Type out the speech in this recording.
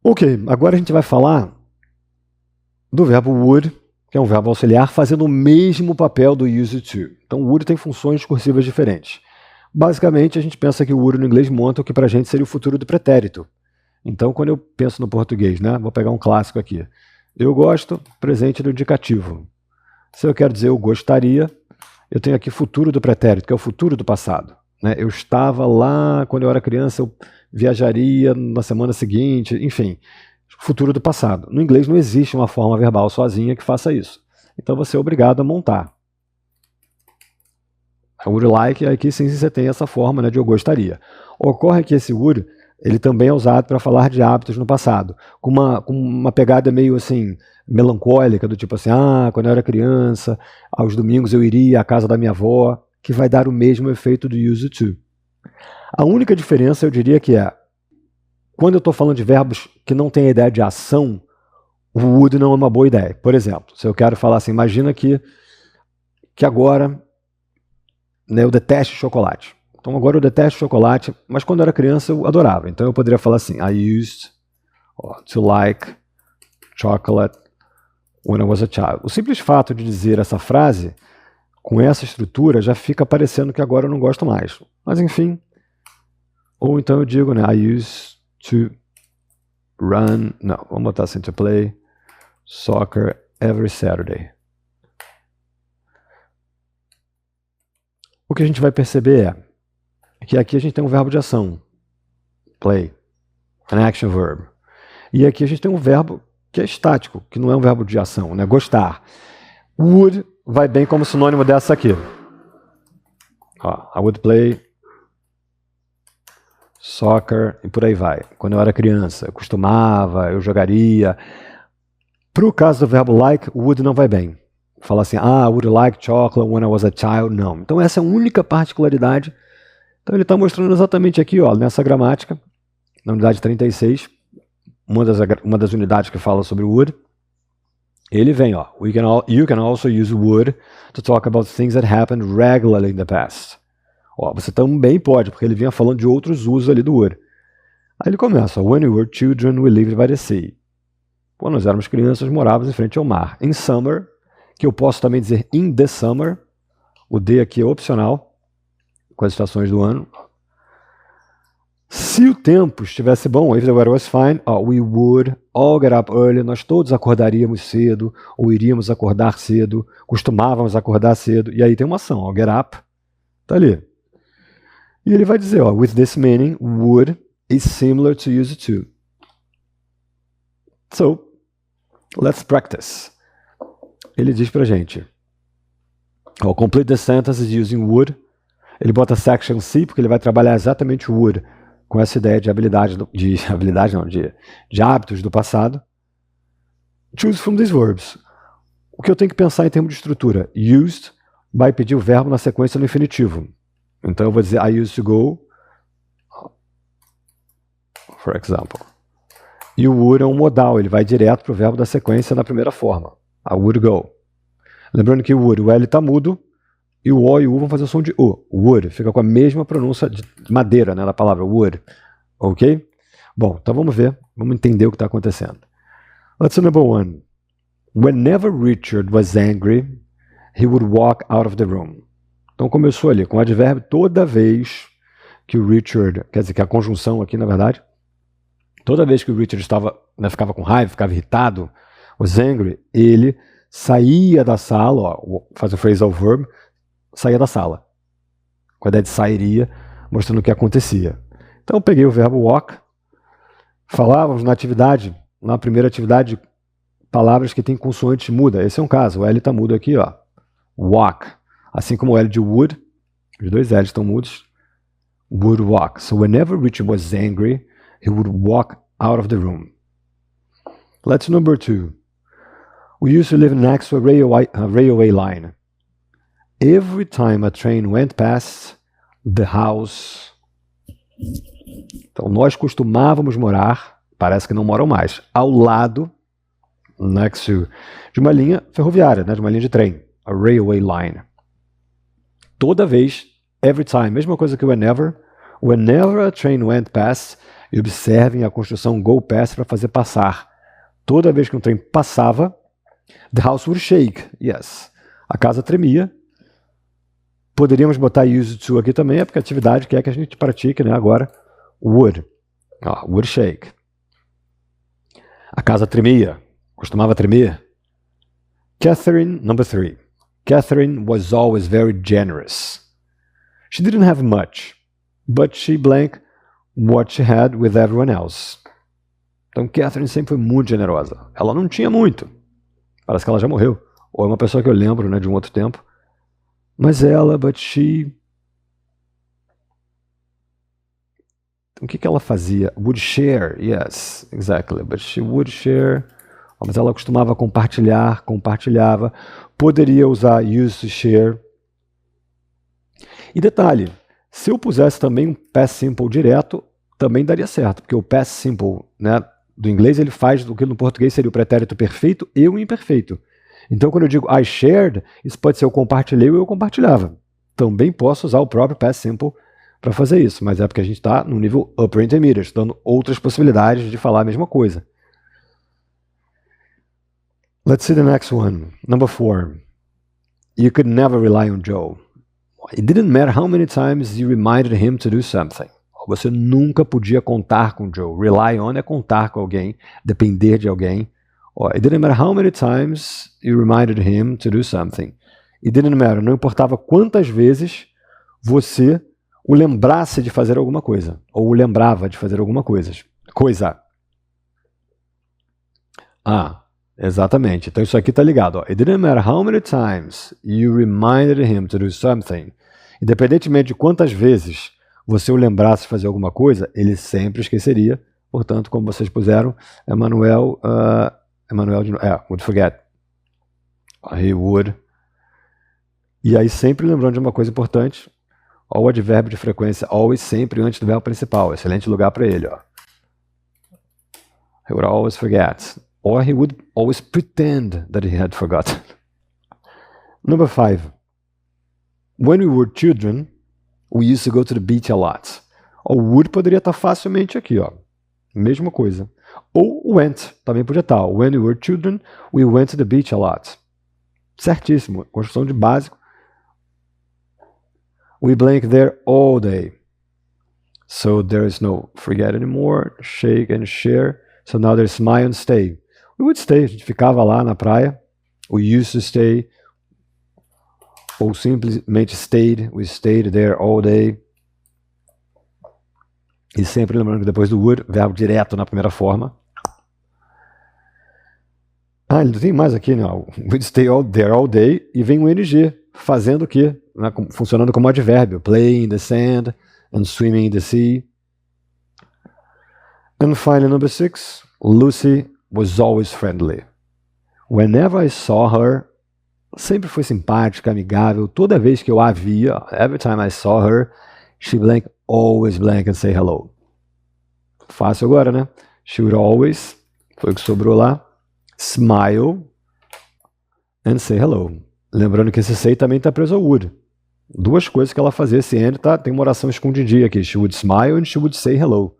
Ok, agora a gente vai falar do verbo would, que é um verbo auxiliar, fazendo o mesmo papel do used to. Então, o would tem funções discursivas diferentes. Basicamente, a gente pensa que o would no inglês monta o que para a gente seria o futuro do pretérito. Então, quando eu penso no português, né, vou pegar um clássico aqui. Eu gosto, presente do indicativo. Se eu quero dizer eu gostaria, eu tenho aqui futuro do pretérito, que é o futuro do passado. Né? Eu estava lá, quando eu era criança, eu viajaria na semana seguinte, enfim, futuro do passado. No inglês não existe uma forma verbal sozinha que faça isso. Então você é obrigado a montar. I would like, aqui sim você tem essa forma, né, de eu gostaria. Ocorre que esse would, ele também é usado para falar de hábitos no passado, com uma pegada meio assim, melancólica, do tipo assim, quando eu era criança, aos domingos eu iria à casa da minha avó, que vai dar o mesmo efeito do used to. A única diferença, eu diria que é, quando eu estou falando de verbos que não têm a ideia de ação, o would não é uma boa ideia. Por exemplo, se eu quero falar assim, imagina que agora, né, eu detesto chocolate. Então agora eu detesto chocolate, mas quando eu era criança eu adorava. Então eu poderia falar assim, I used to like chocolate when I was a child. O simples fato de dizer essa frase, com essa estrutura, já fica parecendo que agora eu não gosto mais. Mas enfim, ou então eu digo, né, I used to run, não, vamos botar assim, to play soccer every Saturday. O que a gente vai perceber é que aqui a gente tem um verbo de ação, play, an action verb. E aqui a gente tem um verbo que é estático, que não é um verbo de ação, né? Gostar. Would vai bem como sinônimo dessa aqui. I would play soccer e por aí vai. Quando eu era criança, eu costumava, eu jogaria. Para o caso do verbo like, would não vai bem. Falar assim, I would like chocolate when I was a child, não. Então essa é a única particularidade. Então ele está mostrando exatamente aqui, nessa gramática, na unidade 36, uma das unidades que fala sobre o would, ele vem, you can also use would to talk about things that happened regularly in the past. Você também pode, porque ele vinha falando de outros usos ali do would. Aí ele começa, when we were children, we lived by the sea. Quando nós éramos crianças, morávamos em frente ao mar. In summer, que eu posso também dizer in the summer, o D aqui é opcional, com as estações do ano. Se o tempo estivesse bom, if the weather was fine, we would all get up early, nós todos acordaríamos cedo, ou iríamos acordar cedo, costumávamos acordar cedo, e aí tem uma ação, get up, tá ali. E ele vai dizer, with this meaning, would is similar to used to. So, let's practice. Ele diz pra gente, complete the sentences using would. Ele bota section C, porque ele vai trabalhar exatamente o would, com essa ideia de de hábitos do passado. Choose from these verbs. O que eu tenho que pensar em termos de estrutura? Used vai pedir o verbo na sequência no infinitivo. Então eu vou dizer I used to go, for example. E o would é um modal, ele vai direto para o verbo da sequência na primeira forma. I would go. Lembrando que o L está mudo, e o O e o U vão fazer o som de U. Would fica com a mesma pronúncia de madeira, né, da palavra would. Ok? Bom, então vamos ver, vamos entender o que está acontecendo. Let's see number one. Whenever Richard was angry, he would walk out of the room. Então começou ali com o advérbio toda vez que o Richard, quer dizer que a conjunção aqui, na verdade, toda vez que o Richard ficava com raiva, ficava irritado, was angry, ele saía da sala, faz o phrasal verb, saía da sala. Com a ideia de sairia, mostrando o que acontecia. Então eu peguei o verbo walk, falávamos na primeira atividade, palavras que têm consoante muda. Esse é um caso, o L está mudo aqui, walk. Assim como o L de would, os dois L's estão mudos, would walk. So whenever Richard was angry, he would walk out of the room. Let's number two. We used to live next to a railway line. Every time a train went past the house. Então, nós costumávamos morar, parece que não moram mais, ao lado, next to, de uma linha ferroviária, né, de uma linha de trem, a railway line. Toda vez, every time, mesma coisa que whenever a train went past, E observem a construção go past para fazer passar. Toda vez que um trem passava, the house would shake. Yes. A casa tremia. Poderíamos botar used to aqui também, porque a atividade quer que a gente pratique, né, agora. Would. Would shake. A casa tremia. Costumava tremer. Catherine, number 3. Catherine was always very generous. She didn't have much, but she blank what she had with everyone else. Então, Catherine sempre foi muito generosa. Ela não tinha muito. Parece que ela já morreu. Ou é uma pessoa que eu lembro, né, de um outro tempo. Mas ela, but she... Então, o que ela fazia? Would share, yes, exactly. But she would share... Mas ela costumava compartilhar, compartilhava. Poderia usar used to share. E detalhe, se eu pusesse também um past simple direto, também daria certo, porque o past simple, né, do inglês, ele faz do que no português seria o pretérito perfeito e o imperfeito. Então, quando eu digo I shared, isso pode ser eu compartilhei ou eu compartilhava. Também posso usar o próprio past simple para fazer isso, mas é porque a gente está no nível upper intermediate, dando outras possibilidades de falar a mesma coisa. Let's see the next one. Number 4. You could never rely on Joe. It didn't matter how many times you reminded him to do something. Você nunca podia contar com Joe. Rely on é contar com alguém, depender de alguém. It didn't matter how many times you reminded him to do something. It didn't matter, não importava quantas vezes você o lembrasse de fazer alguma coisa, ou o lembrava de fazer alguma coisa. Exatamente. Então isso aqui está ligado. It didn't matter how many times you reminded him to do something. Independentemente de quantas vezes você o lembrasse de fazer alguma coisa, ele sempre esqueceria. Portanto, como vocês puseram, Emmanuel would forget. He would. E aí sempre lembrando de uma coisa importante, o advérbio de frequência always sempre antes do verbo principal. Excelente lugar para ele. He would always forget. Or he would always pretend that he had forgotten. Number 5. When we were children, we used to go to the beach a lot. O would poderia estar facilmente aqui, mesma coisa. Ou went, também podia estar. When we were children, we went to the beach a lot. Certíssimo, construção de básico. We blank there all day. So there is no forget anymore, shake and share. So now there's smile and stay. We would stay, a gente ficava lá na praia. We used to stay. Ou simplesmente stayed, we stayed there all day. E sempre lembrando que depois do would, verbo direto na primeira forma. Ele tem mais aqui, né? We'd stay there all day. E vem o ing, fazendo o quê? Funcionando como advérbio. Playing in the sand and swimming in the sea. And finally, number 6. Lucy was always friendly. Whenever I saw her, sempre foi simpática, amigável. Toda vez que eu a via, every time I saw her, she blank, always blank and say hello. Fácil agora, né? She would always, foi o que sobrou lá, smile and say hello. Lembrando que esse say também está preso ao would. Duas coisas que ela fazia, esse and tem uma oração escondidinha aqui. She would smile and she would say hello.